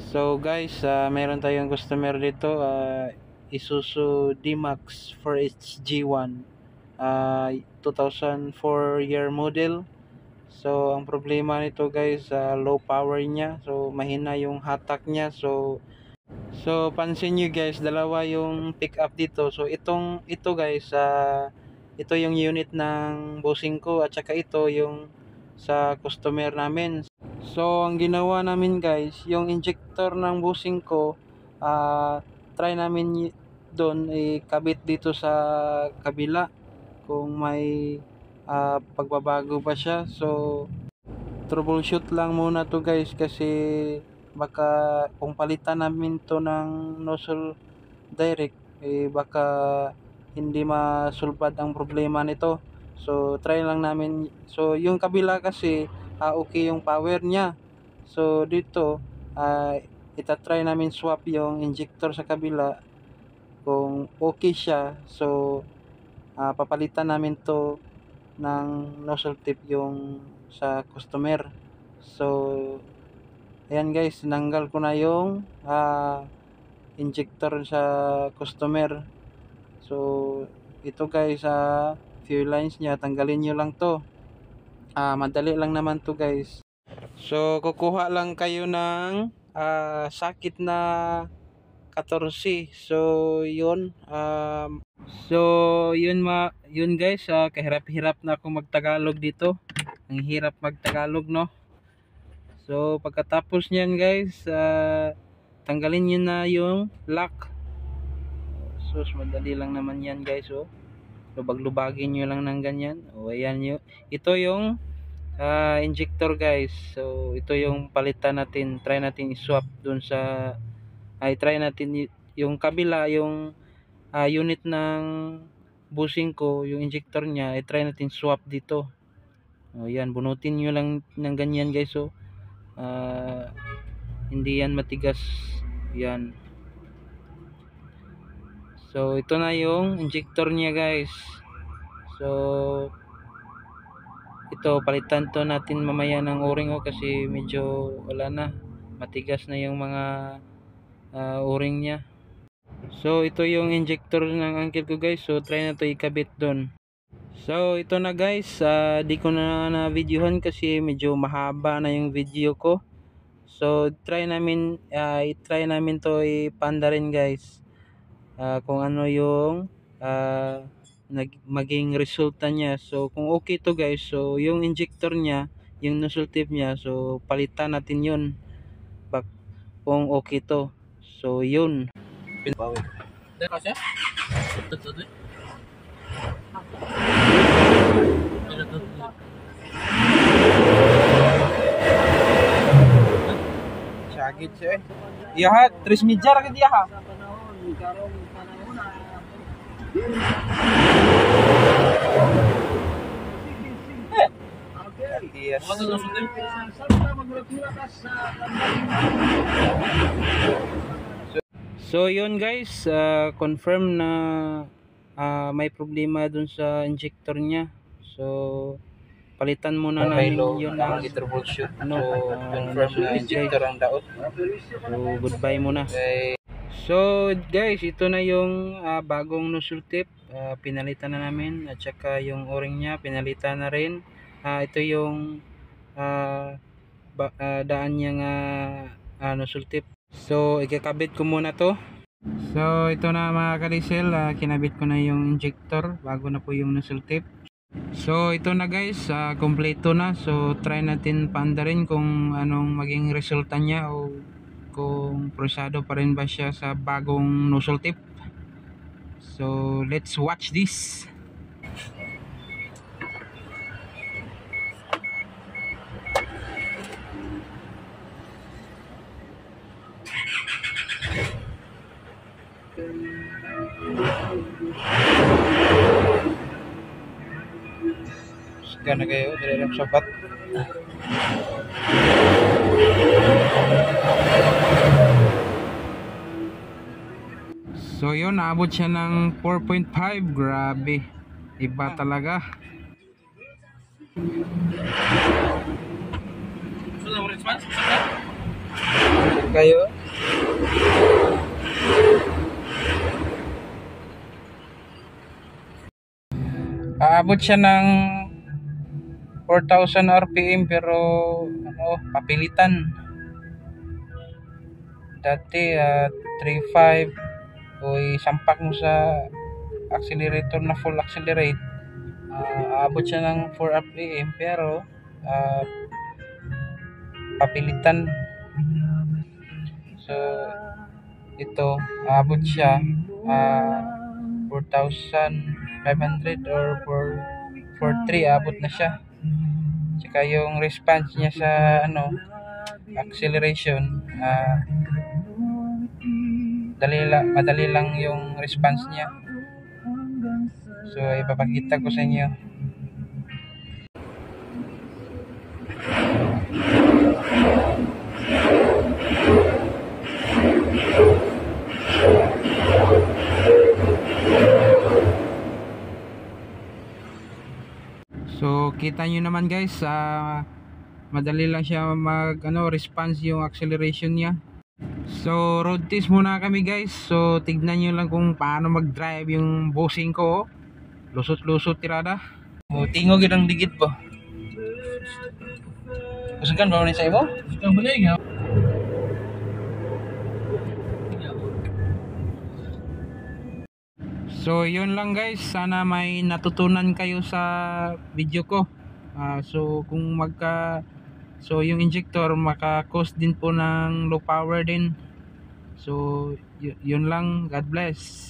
So guys, meron tayong customer dito, Isuzu D-Max 4HG1, 2004 year model. So ang problema nito guys, low power niya, so mahina yung hatak niya. So pansin nyo guys, dalawa yung pick up dito. So ito guys, ito yung unit ng bossing ko, at saka ito yung sa customer namin. So ang ginawa namin guys, yung injector ng bushing ko, try namin doon ikabit dito sa kabila kung may pagbabago ba siya. So troubleshoot lang muna to guys, kasi baka kung palitan namin to ng nozzle direct, baka hindi masulbad ang problema nito. So try lang namin. So yung kabila kasi, okay yung power niya. So dito, itatry namin swap yung injector sa kabila. Kung okay siya, so papalitan namin to ng nozzle tip yung sa customer. So ayan guys, tinanggal ko na yung injector sa customer. So ito guys, fuel lines niya, tanggalin nyo lang to. Madali lang naman to guys. So kukuha lang kayo ng sakit na 14. So yun, yun guys, kahirap-hirap na ako magtagalog dito. Ang hirap magtagalog, no? So pagkatapos niyan guys, tanggalin nyo na yung lock. So madali lang naman yan guys. Lubag-lubagin nyo lang ng ganyan. Ayan nyo. Ito yung injector guys. So ito yung palitan natin. Try natin i-swap dun sa, try natin yung kabila, yung unit ng bushing ko, yung injector nya, try natin swap dito. Ayan, bunutin nyo lang ng ganyan guys. Hindi yan matigas. Yan. So ito na yung injector niya guys. So ito, palitan to natin mamaya ng o-ring, kasi medyo wala na, matigas na yung mga o-ring niya. So ito yung injector ng uncle ko guys. So try na to ikabit doon. So ito na guys, di ko na videohan kasi medyo mahaba na yung video ko. So try namin to ipanda rin guys, kung ano yung maging resulta niya. So kung okay to guys, so yung injector niya, yung nozzle tip niya, so palitan natin yun kung okay to. So yun. Sagit siya eh. Iya ha, 3 mejar ke dia ha. Yes. So yun guys, confirm na may problema dun sa injector niya. So palitan muna namin yun ng troubleshoot. Confirm na injector ang daot. So goodbye muna. So guys, ito na yung bagong nozzle tip, pinalitan na namin, at saka yung o-ring nya pinalitan na rin. Ito yung daan niyang nozzle tip. So ikakabit ko muna to. So ito na mga kalisel, kinabit ko na yung injector, bago na po yung nozzle tip. So ito na guys, kompleto na. So try natin paandarin kung anong maging resulta niya, o kung prosado pa rin ba siya sa bagong nozzle tip. So let's watch this. Gana kayo, direct sapat. So yun, naabot siya ng 4.5. Grabe, iba talaga. Kayo aabot siya ng 4,000 RPM pero papilitan. Dati 3.5 o isampak mo sa accelerator na full accelerate, aabot siya ng 4 RPM pero papilitan. So ito aabot siya 4,500 or 4,300 aabot na siya. Tsaka yung response niya sa acceleration, madali lang yung response niya. So ipapakita ko sa inyo. So kita nyo naman guys, madali lang siya response yung acceleration niya. So road test muna kami guys. So tignan nyo lang kung paano mag-drive yung bossing ko. Lusot-lusot tirada. Tingog yun ang digit po. Kusagan ba mo sa imo? Ito balik nga. So yun lang guys, sana may natutunan kayo sa video ko. So kung yung injector maka-cause din po ng low power din. So yun lang, God bless.